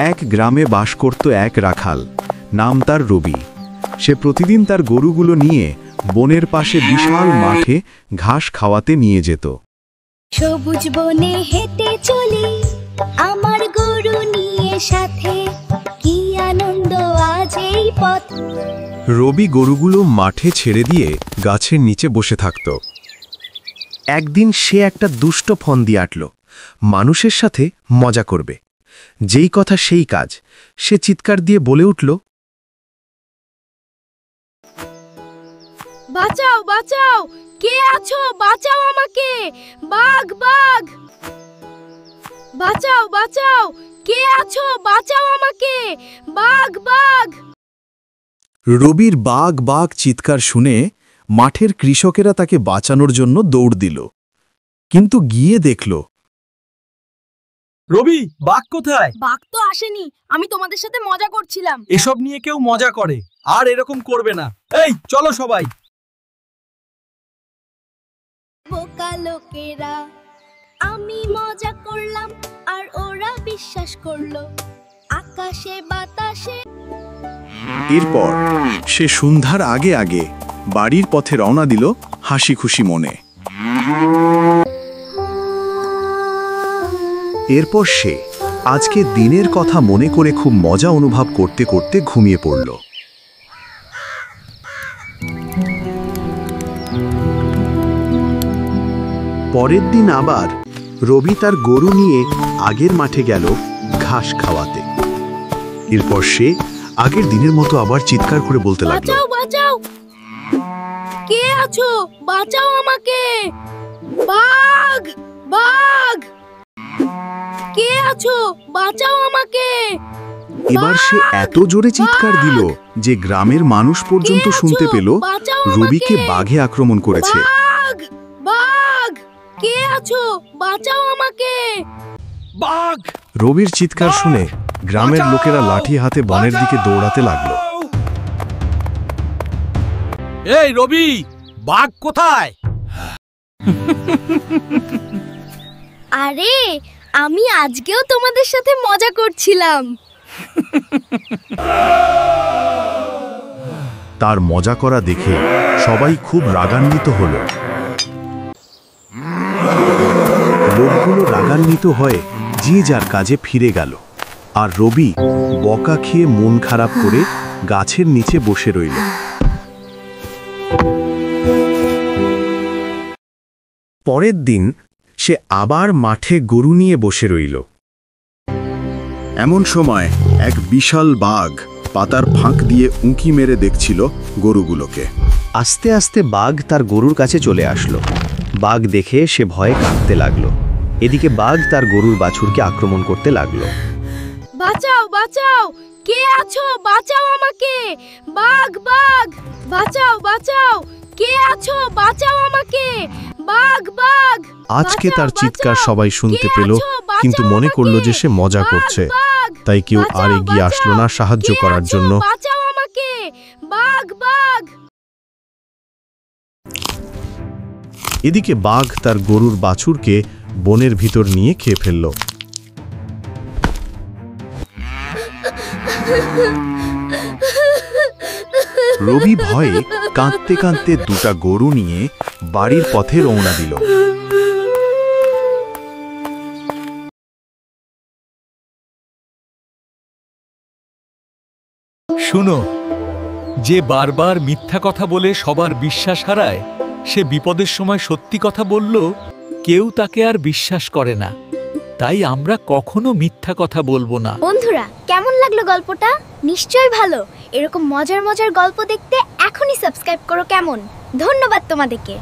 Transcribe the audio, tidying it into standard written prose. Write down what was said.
এক গ্রামে বাস করত এক রাখাল, নাম তার রবি। সে প্রতিদিন তার গরুগুলো নিয়ে বনের পাশে বিশাল মাঠে ঘাস খাওয়াতে নিয়ে যেত। সবুজ বনে হেঁটে চলি আমার গরু নিয়ে সাথে, কি আনন্দ আজ এই পথ। রবি গরুগুলো মাঠে ছেড়ে দিয়ে গাছের নিচে বসে থাকত। একদিন সে একটা দুষ্ট ফন্দি আঁটল, মানুষের সাথে মজা করবে। যেই কথা সেই কাজ, সে চিৎকার দিয়ে বলে উঠল, বাঁচাও বাঁচাও, কে আছো, বাঁচাও আমাকে, বাঘ বাঘ। বাঁচাও বাঁচাও, কে আছো, বাঁচাও আমাকে, বাঘ বাঘ। রবির বাঘ বাঘ চিৎকার শুনে মাঠের কৃষকেরা তাকে বাঁচানোর জন্য দৌড় দিল, কিন্তু গিয়ে দেখল রবি, বাঘ কোথায়? বাঘ তো আসেনি, আমি তোমাদের সাথে মজা করছিলাম। এসব নিয়ে কেউ মজা করে, আর এরকম করবে না। এই চলো সবাই। বোকা লোকেরা, আমি মজা করলাম আর ওরা বিশ্বাস করলো। আকাশে বাতাসে। এরপর সে সন্ধ্যার আগে আগে বাড়ির পথে রওনা দিল হাসি খুশি মনে। এরপর সে আজকে দিনের কথা মনে করে খুব মজা অনুভব করতে করতে ঘুমিয়ে পড়ল। পরের দিন আবার রবি তার গরু নিয়ে আগের মাঠে গেল ঘাস খাওয়াতে। এরপর সে আগের দিনের মতো আবার চিৎকার করে বলতে লাগলো, বাঁচাও বাঁচাও, কে আছো, বাঁচাও আমাকে, বাঘ বাঘ। কে আছো, বাঁচাও আমাকে। এবার সে এত জোরে চিৎকার দিল যে গ্রামের মানুষ পর্যন্ত শুনতে পেল রবিকে বাঘে আক্রমণ করেছে। বাঘ বাঘ, কে আছো, বাঁচাও আমাকে, বাঘ। রবির চিৎকার শুনে গ্রামের লোকেরা লাঠি হাতে বনের দিকে দৌড়াতে লাগলো। এই রবি, বাঘ কোথায়? আরে আমি আজকেও তোমাদের সাথে মজা করছিলাম। তার মজা করা দেখে সবাই খুব রাগান্বিত হল। লোকগুলো রাগান্বিত হয়ে যে যার কাজে ফিরে গেল, আর রবি বকা খেয়ে মন খারাপ করে গাছের নিচে বসে রইল। পরের দিন সে আবার মাঠে গরু নিয়ে বসে রইল। এমন সময় এক বিশাল বাঘ পাতার ফাঁক দিয়ে উঁকি মেরে দেখছিল গরুগুলোকে। আস্তে আস্তে বাঘ তার গরুর কাছে চলে আসলো। বাঘ দেখে সে ভয়ে কাঁপতে লাগলো। এদিকে বাঘ তার গরুর বাছুরকে আক্রমণ করতে লাগলো। বাঁচাও বাঁচাও, কে আছো, বাঁচাও আমাকে, বাঘ বাঘ। বাঁচাও বাঁচাও, কে আছো, বাঁচাও আমাকে, বাঘ বাঘ। আজকে তার চিৎকার সবাই শুনতে পেল, কিন্তু মনে করলো যে সে মজা করছে, তাই কেউ আর এগিয়ে আসলো না সাহায্য করার জন্য। বাঁচাও আমাকে, বাঘ বাঘ। এদিকে বাঘ তার গরুর বাছুরকে বনের ভিতর নিয়ে খেয়ে ফেলল। রবি ভয়ে কাঁদতে কাঁদতে দুটা গরু নিয়ে বাড়ির পথে রওনা দিল। শুনো, যে বারবার মিথ্যা কথা বলে সবার বিশ্বাস হারায়, সে বিপদের সময় সত্যি কথা বলল কেউ তাকে আর বিশ্বাস করে না। তাই আমরা কখনো মিথ্যা কথা বলবো না। বন্ধুরা, কেমন লাগলো গল্পটা? নিশ্চয়ই ভালো। এরকম মজার মজার গল্প দেখতে এখনই সাবস্ক্রাইব করো। কেমন? ধন্যবাদ তোমাদেরকে।